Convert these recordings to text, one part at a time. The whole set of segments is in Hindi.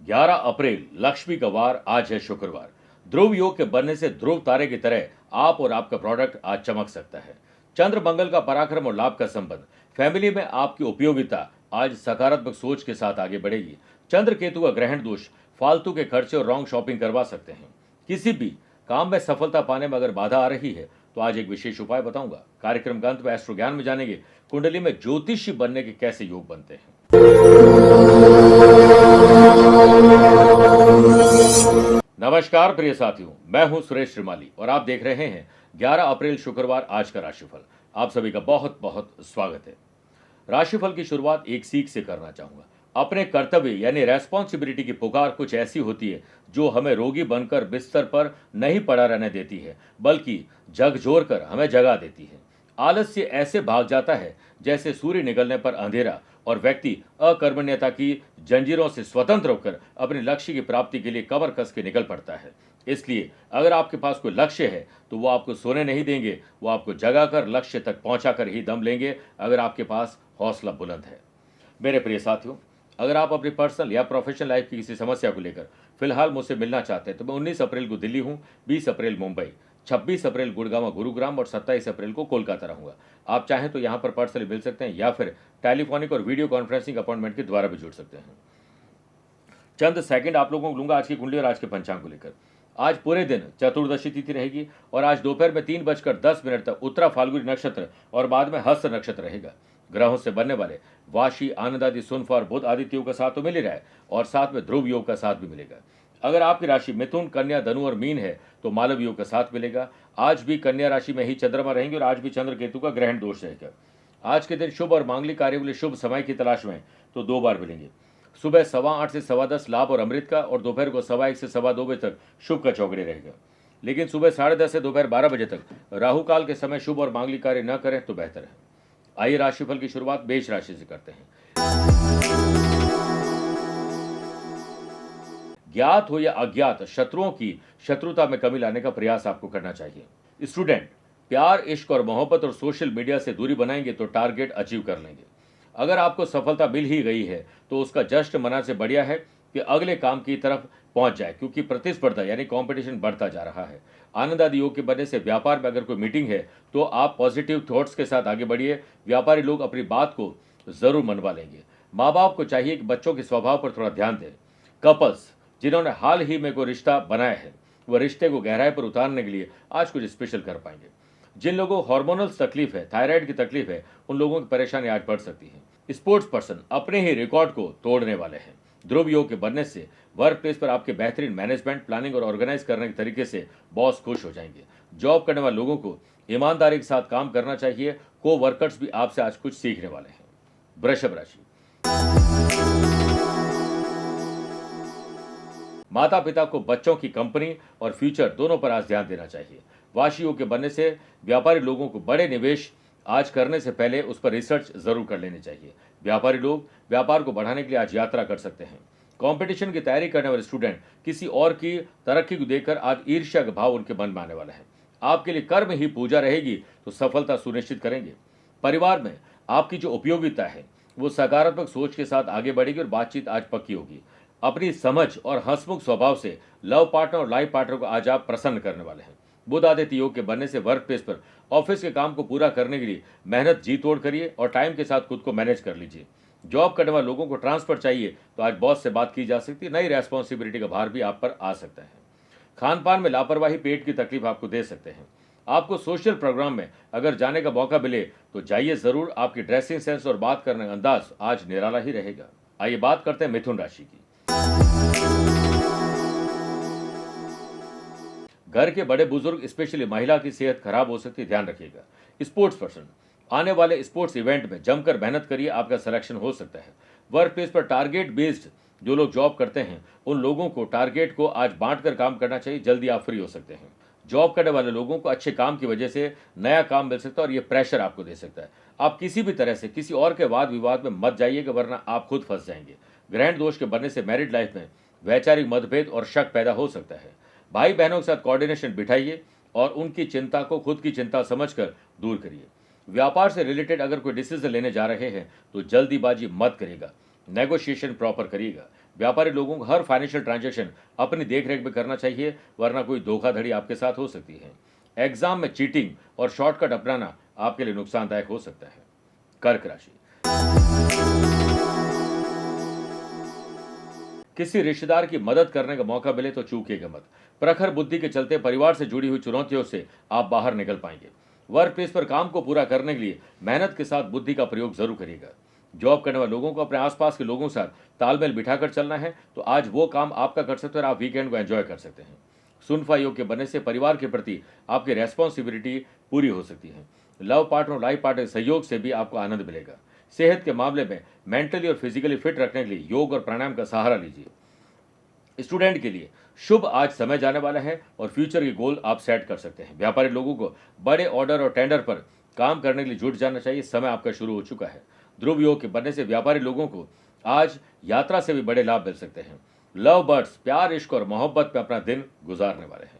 11 अप्रैल लक्ष्मी का वार, आज है शुक्रवार। ध्रुव योग के बनने से ध्रुव तारे की तरह आप और आपका प्रोडक्ट आज चमक सकता है। चंद्र मंगल का पराक्रम और लाभ का संबंध, फैमिली में आपकी उपयोगिता आज सकारात्मक सोच के साथ आगे बढ़ेगी। चंद्र केतु का ग्रहण दोष फालतू के खर्चे और रॉन्ग शॉपिंग करवा सकते हैं। किसी भी काम में सफलता पाने में अगर बाधा आ रही है तो आज एक विशेष उपाय बताऊंगा। कार्यक्रम का अंत में एस्ट्रो ज्ञान में जानेंगे कुंडली में ज्योतिषी बनने के कैसे योग बनते हैं। नमस्कार प्रिय साथियों, मैं हूं सुरेश श्रीमाली और आप देख रहे हैं 11 अप्रैल शुक्रवार आज का राशिफल। आप सभी का बहुत बहुत स्वागत है। राशिफल की शुरुआत एक सीख से करना चाहूंगा। अपने कर्तव्य यानी रेस्पॉन्सिबिलिटी की पुकार कुछ ऐसी होती है जो हमें रोगी बनकर बिस्तर पर नहीं पड़ा रहने देती है, बल्कि झकझोर कर हमें जगा देती है। आलस्य ऐसे भाग जाता है जैसे सूर्य निकलने पर अंधेरा, और व्यक्ति अकर्मण्यता की जंजीरों से स्वतंत्र होकर अपने लक्ष्य की प्राप्ति के लिए कमर कस के निकल पड़ता है। इसलिए अगर आपके पास कोई लक्ष्य है तो वो आपको सोने नहीं देंगे, वो आपको जगाकर लक्ष्य तक पहुंचाकर ही दम लेंगे, अगर आपके पास हौसला बुलंद है। मेरे प्रिय साथियों, अगर आप अपनी पर्सनल या प्रोफेशनल लाइफ की किसी समस्या को लेकर फिलहाल मुझसे मिलना चाहते हैं तो मैं 19 अप्रैल को दिल्ली हूँ, 20 अप्रैल मुंबई, 26 अप्रैल गुड़गांव गुरुग्राम और 27 अप्रैल को कोलकाता रहूंगा। आप चाहें तो यहाँ पर पर्सनली मिल सकते हैं या फिर टेलीफोनिक और वीडियो कॉन्फ्रेंसिंग अपॉइंटमेंट के द्वारा भी जुड़ सकते हैं। चंद सेकंड आप लोगों को लूंगा आज की कुंडली और आज के पंचांग को लेकर। आज पूरे दिन चतुर्दशी तिथि रहेगी और आज दोपहर में 3:10 तक उत्तरा फाल्गुनी नक्षत्र और बाद में हस्त नक्षत्र रहेगा। ग्रहों से बनने वाले वाशी, आनंद आदि, सुनफा और बुध आदित्य योग का साथ तो मिल ही रहा है और साथ में ध्रुव योग का साथ भी मिलेगा। अगर आपकी राशि मिथुन, कन्या, धनु और मीन है तो मालव योग का साथ मिलेगा। आज भी कन्या राशि में ही चंद्रमा रहेंगे और आज भी चंद्र केतु का ग्रहण दोष रहेगा। आज के दिन शुभ और मांगलिक कार्यों के लिए शुभ समय की तलाश में तो 2 बार मिलेंगे। सुबह 8:15 से 10:15 लाभ और अमृत का, और दोपहर को 1:15 से 2:15 बजे तक शुभ का चौकड़े रहेगा। लेकिन सुबह 10:30 से दोपहर 12 बजे तक राहु काल के समय शुभ और मांगलिक कार्य न करें तो बेहतर है। आइए राशिफल की शुरुआत मेष राशि से करते हैं। ज्ञात हो या अज्ञात शत्रुओं की शत्रुता में कमी लाने का प्रयास आपको करना चाहिए। स्टूडेंट प्यार, इश्क और मोहब्बत और सोशल मीडिया से दूरी बनाएंगे तो टारगेट अचीव कर लेंगे। अगर आपको सफलता मिल ही गई है तो उसका जश्न मनाने से बढ़िया है कि अगले काम की तरफ पहुंच जाए, क्योंकि प्रतिस्पर्धा यानी कंपटीशन बढ़ता जा रहा है। आनंद आदि योग के बनने से व्यापार में अगर कोई मीटिंग है तो आप पॉजिटिव थॉट्स के साथ आगे बढ़िए। व्यापारी लोग अपनी बात को जरूर मनवा लेंगे। माँ बाप को चाहिए कि बच्चों के स्वभाव पर थोड़ा ध्यान दें। कपल्स जिन्होंने हाल ही में कोई रिश्ता बनाया है वह रिश्ते को गहराई पर उतारने के लिए आज कुछ स्पेशल कर पाएंगे। जिन लोगों को हार्मोनल तकलीफ है, थायराइड की तकलीफ है, उन लोगों की परेशानी आज बढ़ सकती है। स्पोर्ट्स पर्सन अपने ही रिकॉर्ड को तोड़ने वाले हैं। ध्रुव योग के बनने से वर्क प्लेस पर आपके बेहतरीन मैनेजमेंट, प्लानिंग और ऑर्गेनाइज करने के तरीके से बॉस खुश हो जाएंगे। जॉब करने वाले लोगों को ईमानदारी के साथ काम करना चाहिए। को वर्कर्स भी आपसे आज कुछ सीखने वाले हैं। वृषभ राशि, माता पिता को बच्चों की कंपनी और फ्यूचर दोनों पर आज ध्यान देना चाहिए। वाशी योग के बनने से व्यापारी लोगों को बड़े निवेश आज करने से पहले उस पर रिसर्च जरूर कर लेनी चाहिए। व्यापारी लोग व्यापार को बढ़ाने के लिए आज यात्रा कर सकते हैं। कंपटीशन की तैयारी करने वाले स्टूडेंट किसी और की तरक्की को देखकर आज ईर्ष्या का भाव उनके मन में आने वाला है। आपके लिए कर्म ही पूजा रहेगी तो सफलता सुनिश्चित करेंगे। परिवार में आपकी जो उपयोगिता है वो सकारात्मक सोच के साथ आगे बढ़ेगी और बातचीत आज पक्की होगी। अपनी समझ और हंसमुख स्वभाव से लव पार्टनर और लाइफ पार्टनर को आज आप प्रसन्न करने वाले हैं। बुध आदित्य योग के बनने से वर्क प्लेस पर ऑफिस के काम को पूरा करने के लिए मेहनत जी तोड़ करिए और टाइम के साथ खुद को मैनेज कर लीजिए। जॉब करने वाले लोगों को ट्रांसफर चाहिए तो आज बॉस से बात की जा सकती है। नई रेस्पॉन्सिबिलिटी का भार भी आप पर आ सकता है। खान पान में लापरवाही पेट की तकलीफ आपको दे सकते हैं। आपको सोशल प्रोग्राम में अगर जाने का मौका मिले तो जाइए जरूर। आपकी ड्रेसिंग सेंस और बात करने का अंदाज आज निराला ही रहेगा। आइए बात करते हैं मिथुन राशि की। घर के बड़े बुजुर्ग स्पेशली महिला की सेहत खराब हो सकती है, ध्यान रखिएगा। स्पोर्ट्स पर्सन आने वाले स्पोर्ट्स इवेंट में जमकर मेहनत करिए, आपका सिलेक्शन हो सकता है। वर्क प्लेस पर टारगेट बेस्ड जो लोग जॉब करते हैं उन लोगों को टारगेट को आज बांटकर काम करना चाहिए, जल्दी आप फ्री हो सकते हैं। जॉब करने वाले लोगों को अच्छे काम की वजह से नया काम मिल सकता है और ये प्रेशर आपको दे सकता है। आप किसी भी तरह से किसी और के वाद विवाद में मत जाइएगा, वरना आप खुद फंस जाएंगे। ग्रहण दोष के बनने से मैरिड लाइफ में वैचारिक मतभेद और शक पैदा हो सकता है। भाई बहनों के साथ कोऑर्डिनेशन बिठाइए और उनकी चिंता को खुद की चिंता समझकर दूर करिए। व्यापार से रिलेटेड अगर कोई डिसीजन लेने जा रहे हैं तो जल्दीबाजी मत करिएगा, नेगोशिएशन प्रॉपर करिएगा। व्यापारी लोगों को हर फाइनेंशियल ट्रांजैक्शन अपनी देखरेख में करना चाहिए, वरना कोई धोखाधड़ी आपके साथ हो सकती है। एग्जाम में चीटिंग और शॉर्टकट अपनाना आपके लिए नुकसानदायक हो सकता है। कर्क राशि, किसी रिश्तेदार की मदद करने का मौका मिले तो चूकिएगा मत। प्रखर बुद्धि के चलते परिवार से जुड़ी हुई चुनौतियों से आप बाहर निकल पाएंगे। वर्क प्लेस पर काम को पूरा करने के लिए मेहनत के साथ बुद्धि का प्रयोग जरूर करिएगा। जॉब करने वाले लोगों को अपने आसपास के लोगों के साथ तालमेल बिठाकर चलना है, तो आज वो काम आपका कर सकते हैं और आप वीकेंड को एंजॉय कर सकते हैं। सुनफा योग के बनने से परिवार के प्रति आपकी रेस्पॉन्सिबिलिटी पूरी हो सकती है। लव पार्टनर और लाइफ पार्टनर सहयोग से भी आपको आनंद मिलेगा। सेहत के मामले में मेंटली और फिजिकली फिट रखने के लिए योग और प्राणायाम का सहारा लीजिए। स्टूडेंट के लिए शुभ आज समय जाने वाला है और फ्यूचर के गोल आप सेट कर सकते हैं। व्यापारी लोगों को बड़े ऑर्डर और टेंडर पर काम करने के लिए जुट जाना चाहिए। समय आपका शुरू हो चुका है। ध्रुव योग के बनने से व्यापारी लोगों को आज यात्रा से भी बड़े लाभ मिल सकते हैं। लव बर्ड्स प्यार, इश्क और मोहब्बत में अपना दिन गुजारने वाले हैं।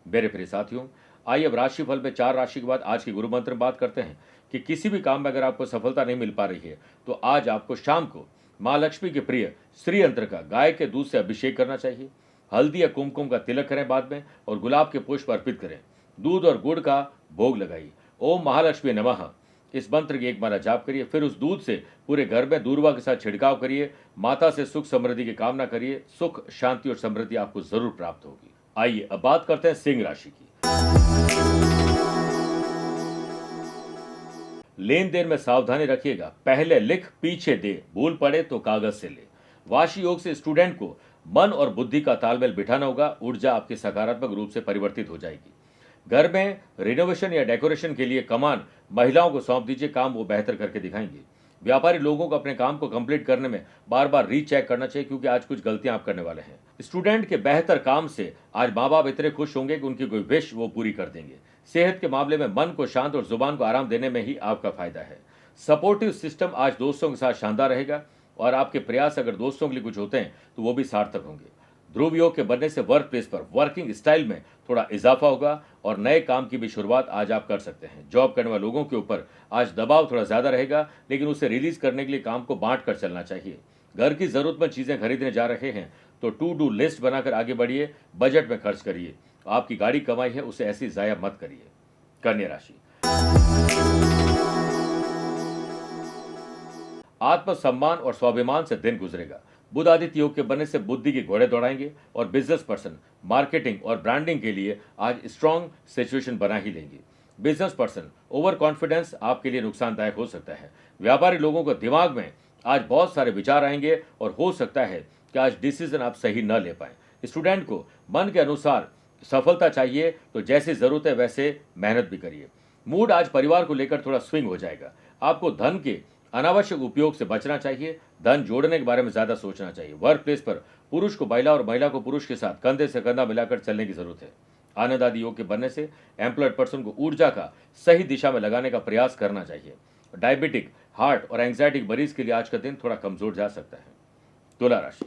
मेरे प्रिय साथियों, आइए अब राशिफल में 4 राशि के बाद आज के गुरु मंत्र में बात करते हैं कि किसी भी काम में अगर आपको सफलता नहीं मिल पा रही है तो आज आपको शाम को माँ लक्ष्मी के प्रिय श्री यंत्र का गाय के दूध से अभिषेक करना चाहिए। हल्दी या कुमकुम का तिलक करें बाद में और गुलाब के पुष्प अर्पित करें। दूध और गुड़ का भोग लगाइए। ओम महालक्ष्मी नमः इस मंत्र की एक माला जाप करिए। फिर उस दूध से पूरे घर में दूर्वा के साथ छिड़काव करिए। माता से सुख समृद्धि की कामना करिए। सुख, शांति और समृद्धि आपको जरूर प्राप्त होगी। आइए अब बात करते हैं सिंह राशि की। लेन देन में सावधानी रखिएगा। पहले लिख पीछे दे, भूल पड़े तो कागज से ले। वाशी योग से स्टूडेंट को मन और बुद्धि का तालमेल बिठाना होगा। ऊर्जा आपकी सकारात्मक रूप से परिवर्तित हो जाएगी। घर में रिनोवेशन या डेकोरेशन के लिए कमान महिलाओं को सौंप दीजिए। काम वो बेहतर करके दिखाएंगे। व्यापारी लोगों को अपने काम को कंप्लीट करने में बार बार रीचेक करना चाहिए, क्योंकि आज कुछ गलतियां आप करने वाले हैं। स्टूडेंट के बेहतर काम से आज माँ बाप इतने खुश होंगे कि उनकी कोई विश वो पूरी कर देंगे। सेहत के मामले में मन को शांत और जुबान को आराम देने में ही आपका फायदा है। सपोर्टिव सिस्टम आज दोस्तों के साथ शानदार रहेगा और आपके प्रयास अगर दोस्तों के लिए कुछ होते हैं तो वो भी सार्थक होंगे। ध्रुव योग के बनने से वर्क प्लेस पर वर्किंग स्टाइल में थोड़ा इजाफा होगा और नए काम की भी शुरुआत आज आप कर सकते हैं। जॉब करने वाले लोगों के ऊपर आज दबाव थोड़ा ज्यादा रहेगा, लेकिन उसे रिलीज करने के लिए काम को बांट कर चलना चाहिए। घर की जरूरतमंद चीजें खरीदने जा रहे हैं तो टू डू लिस्ट बनाकर आगे बढ़िए। बजट में खर्च करिए। आपकी गाड़ी कमाई है, उसे ऐसी जाया मत करिए। कन्या राशि, आत्मसम्मान और स्वाभिमान से दिन गुजरेगा। बुध आदित्य योग के बनने से बुद्धि के घोड़े दौड़ाएंगे और बिजनेस पर्सन मार्केटिंग और ब्रांडिंग के लिए आज स्ट्रॉन्ग सिचुएशन बना ही लेंगे। बिजनेस पर्सन ओवर कॉन्फिडेंस आपके लिए नुकसानदायक हो सकता है। व्यापारी लोगों को दिमाग में आज बहुत सारे विचार आएंगे और हो सकता है कि आज डिसीजन आप सही न ले पाए। स्टूडेंट को मन के अनुसार सफलता चाहिए तो जैसी जरूरत है वैसे मेहनत भी करिए। मूड आज परिवार को लेकर थोड़ा स्विंग हो जाएगा। आपको धन के अनावश्यक उपयोग से बचना चाहिए। धन जोड़ने के बारे में ज्यादा सोचना चाहिए। वर्क प्लेस पर पुरुष को महिला और महिला को पुरुष के साथ कंधे से कंधा मिलाकर चलने की जरूरत है। आनंद आदि योग के बनने से एम्प्लॉयड पर्सन को ऊर्जा का सही दिशा में लगाने का प्रयास करना चाहिए। डायबिटिक, हार्ट और एंग्जाइटी मरीज के लिए आज का दिन थोड़ा कमजोर जा सकता है। तुला राशि,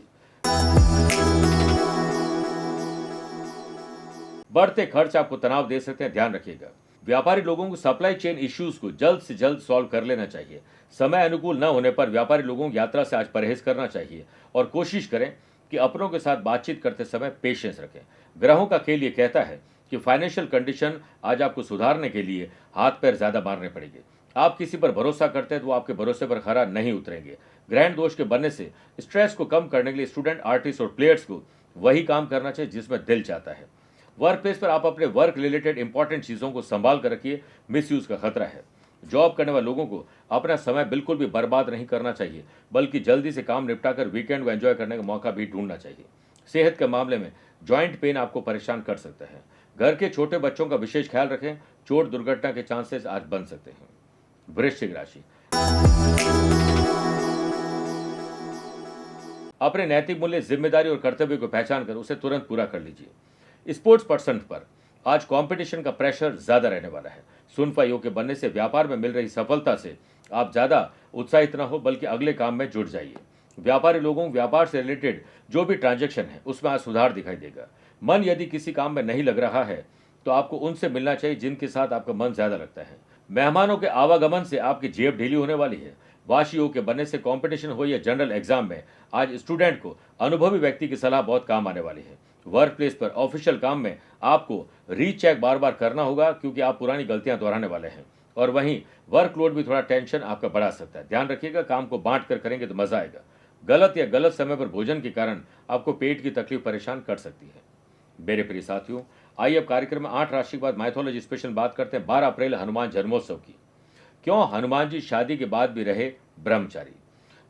बढ़ते खर्च आपको तनाव दे सकते हैं, ध्यान रखिएगा। व्यापारी लोगों को सप्लाई चेन इश्यूज को जल्द से जल्द सॉल्व कर लेना चाहिए। समय अनुकूल न होने पर व्यापारी लोगों को यात्रा से आज परहेज करना चाहिए और कोशिश करें कि अपनों के साथ बातचीत करते समय पेशेंस रखें। ग्रहों का खेल ये कहता है कि फाइनेंशियल कंडीशन आज आपको सुधारने के लिए हाथ पैर ज्यादा मारने पड़ेंगे। आप किसी पर भरोसा करते हैं तो वो आपके भरोसे पर खरा नहीं उतरेंगे। ग्रहण दोष के बनने से स्ट्रेस को कम करने के लिए स्टूडेंट, आर्टिस्ट और प्लेयर्स को वही काम करना चाहिए जिसमें दिल चाहता है। वर्क प्लेस पर आप अपने वर्क रिलेटेड इंपॉर्टेंट चीजों को संभाल कर रखिए, मिसयूज का खतरा है। जॉब करने वाले लोगों को अपना समय बिल्कुल भी बर्बाद नहीं करना चाहिए, बल्कि जल्दी से काम निपटाकर वीकेंड को एंजॉय करने का मौका भी ढूंढना चाहिए। सेहत के मामले में जॉइंट पेन आपको परेशान कर सकता है। घर के छोटे बच्चों का विशेष ख्याल रखें। चोट दुर्घटना के चांसेस आज बन सकते हैं। वृश्चिक राशि, अपने नैतिक मूल्य, जिम्मेदारी और कर्तव्य को पहचान कर उसे तुरंत पूरा कर लीजिए। स्पोर्ट्स पर्सन पर आज कंपटीशन का प्रेशर ज्यादा रहने वाला है। सुनफा योग के बनने से व्यापार में मिल रही सफलता से आप ज्यादा उत्साहित न हो, बल्कि अगले काम में जुट जाइए। व्यापारी लोगों को व्यापार से रिलेटेड जो भी ट्रांजैक्शन है उसमें आज सुधार दिखाई देगा। मन यदि किसी काम में नहीं लग रहा है तो आपको उनसे मिलना चाहिए जिनके साथ आपका मन ज्यादा लगता है। मेहमानों के आवागमन से आपकी जेब ढीली होने वाली है। वाशी योग के बनने से कंपटीशन हो या जनरल एग्जाम में आज स्टूडेंट को अनुभवी व्यक्ति की सलाह बहुत काम आने वाली है। वर्क प्लेस पर ऑफिशियल काम में आपको रीचेक बार बार करना होगा क्योंकि आप पुरानी गलतियां दोहराने वाले हैं। और वहीं वर्कलोड भी थोड़ा टेंशन आपका बढ़ा सकता है। ध्यान रखिएगा, काम को बांट कर करेंगे तो मजा आएगा। गलत या गलत समय पर भोजन के कारण आपको पेट की तकलीफ परेशान कर सकती है। मेरे प्रिय साथियों, आइए अब कार्यक्रम में 8 राशि के बाद माइथोलॉजी स्पेशल बात करते हैं 12 अप्रैल हनुमान जन्मोत्सव की। क्यों हनुमान जी शादी के बाद भी रहे ब्रह्मचारी?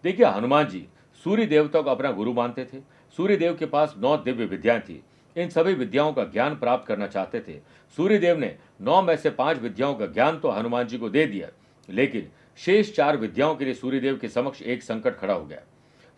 देखिए, हनुमान जी सूर्य देवता को अपना गुरु मानते थे। सूर्य देव के पास 9 दिव्य विद्याएं थी। इन सभी विद्याओं का ज्ञान प्राप्त करना चाहते थे। सूर्य देव ने 9 में से 5 विद्याओं का ज्ञान तो हनुमान जी को दे दिया, लेकिन शेष 4 विद्याओं के लिए सूर्य देव के समक्ष एक संकट खड़ा हो गया।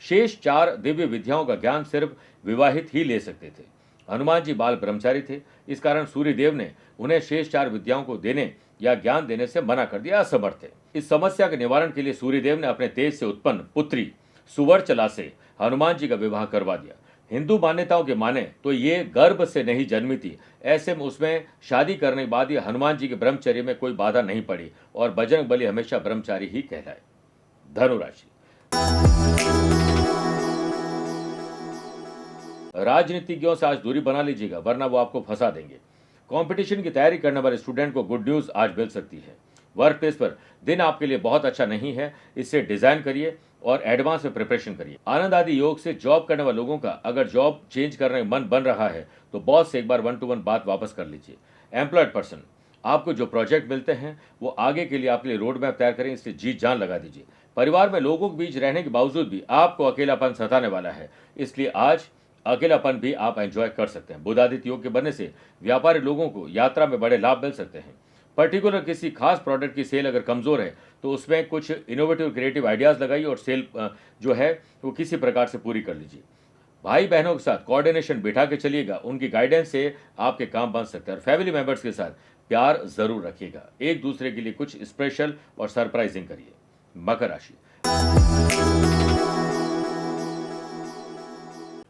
शेष 4 दिव्य विद्याओं का ज्ञान सिर्फ विवाहित ही ले सकते थे। हनुमान जी बाल ब्रह्मचारी थे, इस कारण सूर्य देव ने उन्हें शेष 4 विद्याओं को देने या ज्ञान देने से मना कर दिया, असमर्थ थे। इस समस्या के निवारण के लिए सूर्य देव ने अपने तेज से उत्पन्न पुत्री सुवर्चला से हनुमान जी का विवाह करवा दिया। हिंदू मान्यताओं के माने तो ये गर्भ से नहीं जन्मी थी। ऐसे में उसमें शादी करने के बाद ही हनुमान जी के ब्रह्मचर्य में कोई बाधा नहीं पड़ी और बजरंग बली हमेशा ब्रह्मचारी ही कहलाए। धनुराशि, राजनीतिज्ञों से आज दूरी बना लीजिएगा, वरना वो आपको फंसा देंगे। कंपटीशन की तैयारी करने वाले स्टूडेंट को गुड न्यूज आज मिल सकती है। वर्क प्लेस पर दिन आपके लिए बहुत अच्छा नहीं है, इससे डिजाइन करिए और एडवांस में प्रिपरेशन करिए। आनंद आदि योग से जॉब करने वाले लोगों का अगर जॉब चेंज करने का मन बन रहा है तो बॉस से एक बार 1-to-1 बात वापस कर लीजिए। एम्प्लॉयड पर्सन, आपको जो प्रोजेक्ट मिलते हैं वो आगे के लिए आपके लिए रोड मैप तैयार करें, इसलिए जी जान लगा दीजिए। परिवार में लोगों के बीच रहने के बावजूद भी आपको अकेलापन सताने वाला है, इसलिए आज अकेलापन भी आप एंजॉय कर सकते हैं। बुधादित्य योग के बनने से व्यापारी लोगों को यात्रा में बड़े लाभ मिल सकते हैं। पर्टिकुलर किसी खास प्रोडक्ट की सेल अगर कमजोर है तो उसमें कुछ इनोवेटिव क्रिएटिव आइडियाज लगाइए और सेल जो है वो किसी प्रकार से पूरी कर लीजिए। भाई बहनों के साथ कोऑर्डिनेशन बिठा के चलिएगा, उनकी गाइडेंस से आपके काम बन सकते हैं। और फैमिली मेंबर्स के साथ प्यार जरूर रखिएगा, एक दूसरे के लिए कुछ स्पेशल और सरप्राइजिंग करिए। मकर राशि,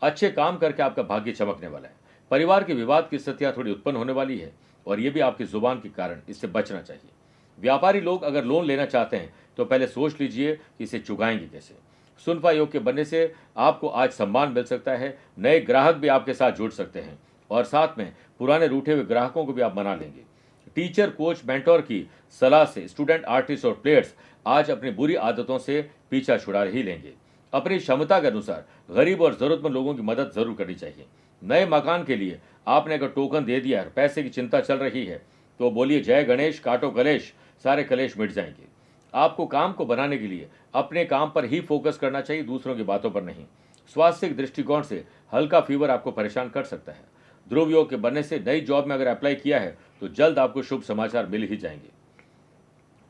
अच्छे काम करके आपका भाग्य चमकने वाला है। परिवार के विवाद की स्थितियां थोड़ी उत्पन्न होने वाली है और ये भी आपकी जुबान के कारण, इससे बचना चाहिए। व्यापारी लोग अगर लोन लेना चाहते हैं तो पहले सोच लीजिए कि इसे चुकाएंगे कैसे। सुनफा योग के बनने से आपको आज सम्मान मिल सकता है। नए ग्राहक भी आपके साथ जुड़ सकते हैं और साथ में पुराने रूठे हुए ग्राहकों को भी आप मना लेंगे। टीचर, कोच, मेंटोर की सलाह से स्टूडेंट, आर्टिस्ट और प्लेयर्स आज अपनी बुरी आदतों से पीछा छुड़ा ही लेंगे। अपनी क्षमता के अनुसार गरीब और जरूरतमंद लोगों की मदद जरूर करनी चाहिए। नए मकान के लिए आपने अगर टोकन दे दिया है, पैसे की चिंता चल रही है, तो बोलिए जय गणेश, काटो कलेश, सारे कलेश मिट जाएंगे। आपको काम को बनाने के लिए अपने काम पर ही फोकस करना चाहिए, दूसरों की बातों पर नहीं। स्वास्थ्य के दृष्टिकोण से हल्का फीवर आपको परेशान कर सकता है। ध्रुव योग के बनने से नई जॉब में अगर अप्लाई किया है तो जल्द आपको शुभ समाचार मिल ही जाएंगे।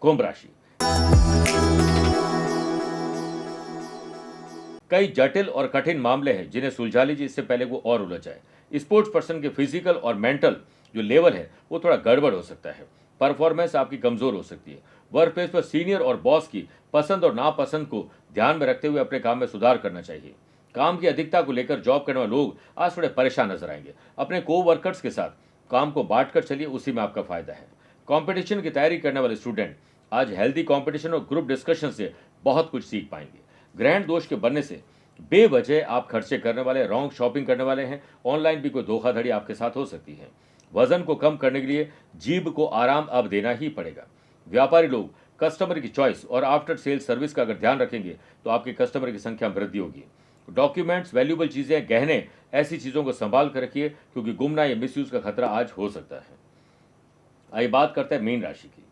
कुंभ राशि, कई जटिल और कठिन मामले हैं जिन्हें सुलझा लीजिए, इससे पहले वो और उलझ जाए। स्पोर्ट्स पर्सन के फिजिकल और मेंटल जो लेवल है वो थोड़ा गड़बड़ हो सकता है। परफॉर्मेंस आपकी कमजोर हो सकती है। वर्क प्लेस पर सीनियर और बॉस की पसंद और नापसंद को ध्यान में रखते हुए अपने काम में सुधार करना चाहिए। काम की अधिकता को लेकर जॉब करने वाले लोग आज थोड़े परेशान नजर आएंगे। अपने को वर्कर्स के साथ काम को बांट कर चलिए, उसी में आपका फायदा है। कंपटीशन की तैयारी करने वाले स्टूडेंट आज हेल्दी कंपटीशन और ग्रुप डिस्कशन से बहुत कुछ सीख पाएंगे। ग्रहण दोष के बनने से बेवजह आप खर्चे करने वाले, रॉन्ग शॉपिंग करने वाले हैं। ऑनलाइन भी कोई धोखाधड़ी आपके साथ हो सकती है। वजन को कम करने के लिए जीभ को आराम अब देना ही पड़ेगा। व्यापारी लोग कस्टमर की चॉइस और आफ्टर सेल सर्विस का अगर ध्यान रखेंगे तो आपके कस्टमर की संख्या में वृद्धि होगी। डॉक्यूमेंट्स, वैल्यूएबल चीजें, गहने, ऐसी चीजों को संभाल कर रखिए क्योंकि गुमना या मिसयूज का खतरा आज हो सकता है। आइए बात करते हैं मीन राशि की।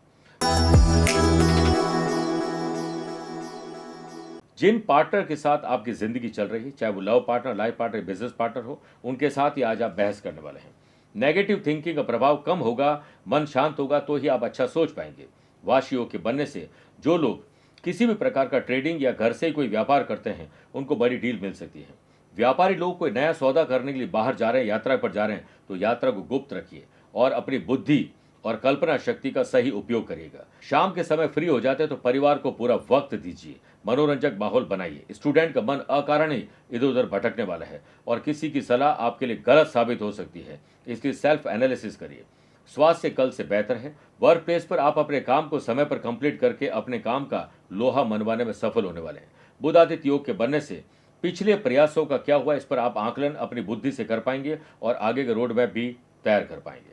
जिन पार्टनर के साथ आपकी जिंदगी चल रही है, चाहे वो love partner, life partner, business partner हो, उनके साथ ही आज आप बहस करने वाले हैं। नेगेटिव थिंकिंग का प्रभाव कम होगा, मन शांत होगा तो ही आप अच्छा सोच पाएंगे। वाशी योग के बनने से जो लोग किसी भी प्रकार का ट्रेडिंग या घर से ही कोई व्यापार करते हैं उनको बड़ी डील मिल सकती है। व्यापारी लोग कोई नया सौदा करने के लिए बाहर जा रहे हैं, यात्रा पर जा रहे हैं, तो यात्रा को गुप्त रखिए और अपनी बुद्धि और कल्पना शक्ति का सही उपयोग करिएगा। शाम के समय फ्री हो जाते हैं तो परिवार को पूरा वक्त दीजिए, मनोरंजक माहौल बनाइए। स्टूडेंट का मन अकारण ही इधर उधर भटकने वाला है और किसी की सलाह आपके लिए गलत साबित हो सकती है, इसलिए सेल्फ एनालिसिस करिए। स्वास्थ्य कल से बेहतर है। वर्क प्लेस पर आप अपने काम को समय पर कंप्लीट करके अपने काम का लोहा मनवाने में सफल होने वाले हैं। बुध आदित्य योग के बनने से पिछले प्रयासों का क्या हुआ, इस पर आप आकलन अपनी बुद्धि से कर पाएंगे और आगे के रोड मैप भी तैयार कर पाएंगे।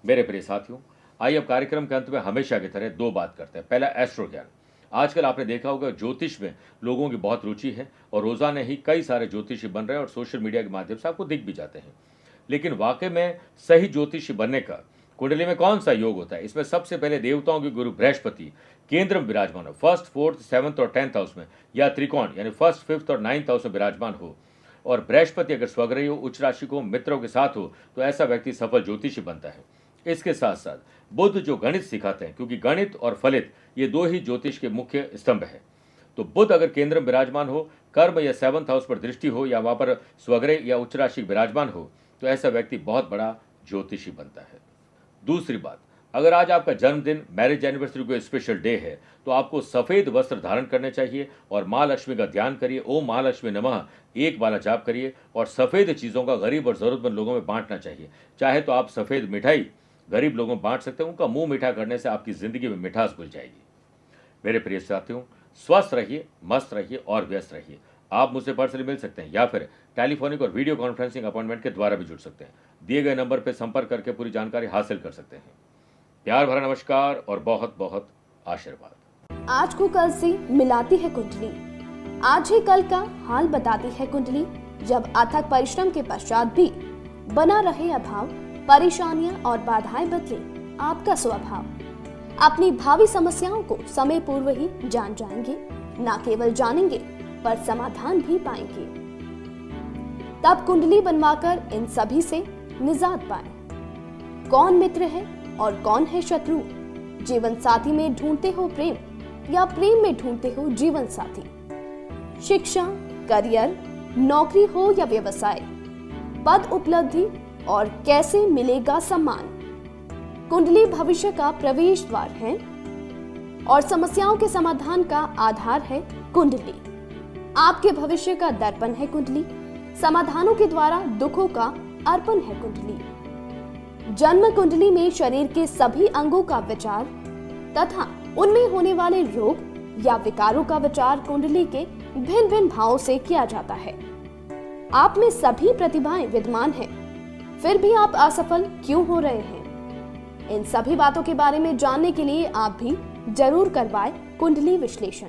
मेरे प्रिय साथियों, आइए अब कार्यक्रम के अंत में हमेशा की तरह दो बात करते हैं। पहला, एस्ट्रो ज्ञान। आजकल आपने देखा होगा ज्योतिष में लोगों की बहुत रुचि है और रोजाना ही कई सारे ज्योतिषी बन रहे हैं और सोशल मीडिया के माध्यम से आपको दिख भी जाते हैं। लेकिन वाकई में सही ज्योतिषी बनने का कुंडली में कौन सा योग होता है? इसमें सबसे पहले देवताओं के गुरु बृहस्पति केंद्र में विराजमान हो, फर्स्ट, फोर्थ, सेवंथ और 10th हाउस में, या त्रिकोण यानी फर्स्ट, फिफ्थ और 9th हाउस में विराजमान हो, और बृहस्पति अगर स्वग्रही हो, उच्च राशि को, मित्रों के साथ हो, तो ऐसा व्यक्ति सफल ज्योतिषी बनता है। इसके साथ साथ बुध जो गणित सिखाते हैं, क्योंकि गणित और फलित ये दो ही ज्योतिष के मुख्य स्तंभ है, तो बुध अगर केंद्र में विराजमान हो, कर्म या 7th हाउस पर दृष्टि हो, या वहां पर स्वग्रह या उच्च राशि विराजमान हो, तो ऐसा व्यक्ति बहुत बड़ा ज्योतिषी बनता है। दूसरी बात, अगर आज आपका जन्मदिन, मैरिज एनिवर्सरी कोई स्पेशल डे है, तो आपको सफेद वस्त्र धारण करने चाहिए और माँ लक्ष्मी का ध्यान करिए। ओम महालक्ष्मी नमः एक बाला जाप करिए और सफेद चीजों का गरीब और जरूरतमंद लोगों में बांटना चाहिए। चाहे तो आप सफेद मिठाई गरीब लोगों में बांट सकते हैं, उनका मुंह मीठा करने से आपकी जिंदगी में मिठास घुल जाएगी। मेरे प्रिय साथियों, स्वस्थ रहिए, मस्त रहिए और व्यस्त रहिए। आप मुझसे पर्सनली मिल सकते हैं या फिर टेलीफोनिक और वीडियो कॉन्फ्रेंसिंग अपॉइंटमेंट के द्वारा भी जुड़ सकते हैं। दिए गए नंबर पर संपर्क करके पूरी जानकारी हासिल कर सकते हैं। प्यार भरा नमस्कार और बहुत बहुत आशीर्वाद। आज को कल से मिलाती है कुंडली, आज ही कल का हाल बताती है कुंडली। जब अथक परिश्रम के पश्चात भी बना रहे अभाव, परेशानियां और बाधाएं बदले आपका स्वभाव, अपनी भावी समस्याओं को समय पूर्व ही जान जाएंगे। न केवल जानेंगे पर समाधान भी पाएंगे। तब कुंडली बनवाकर इन सभी से निजात पाए। कौन मित्र है और कौन है शत्रु? जीवन साथी में ढूंढते हो प्रेम या प्रेम में ढूंढते हो जीवन साथी? शिक्षा, करियर, नौकरी हो या व्यवसाय, पद उपलब्धि और कैसे मिलेगा सम्मान? कुंडली भविष्य का प्रवेश द्वार है और समस्याओं के समाधान का आधार है कुंडली। आपके भविष्य का दर्पण है कुंडली, समाधानों के द्वारा दुखों का अर्पण है कुंडली। जन्म कुंडली में शरीर के सभी अंगों का विचार तथा उनमें होने वाले रोग या विकारों का विचार कुंडली के भिन्न भिन्न भावों से किया जाता है। आप में सभी प्रतिभाएं विद्यमान हैं, फिर भी आप असफल क्यों हो रहे हैं? इन सभी बातों के बारे में जानने के लिए आप भी जरूर करवाएं कुंडली विश्लेषण।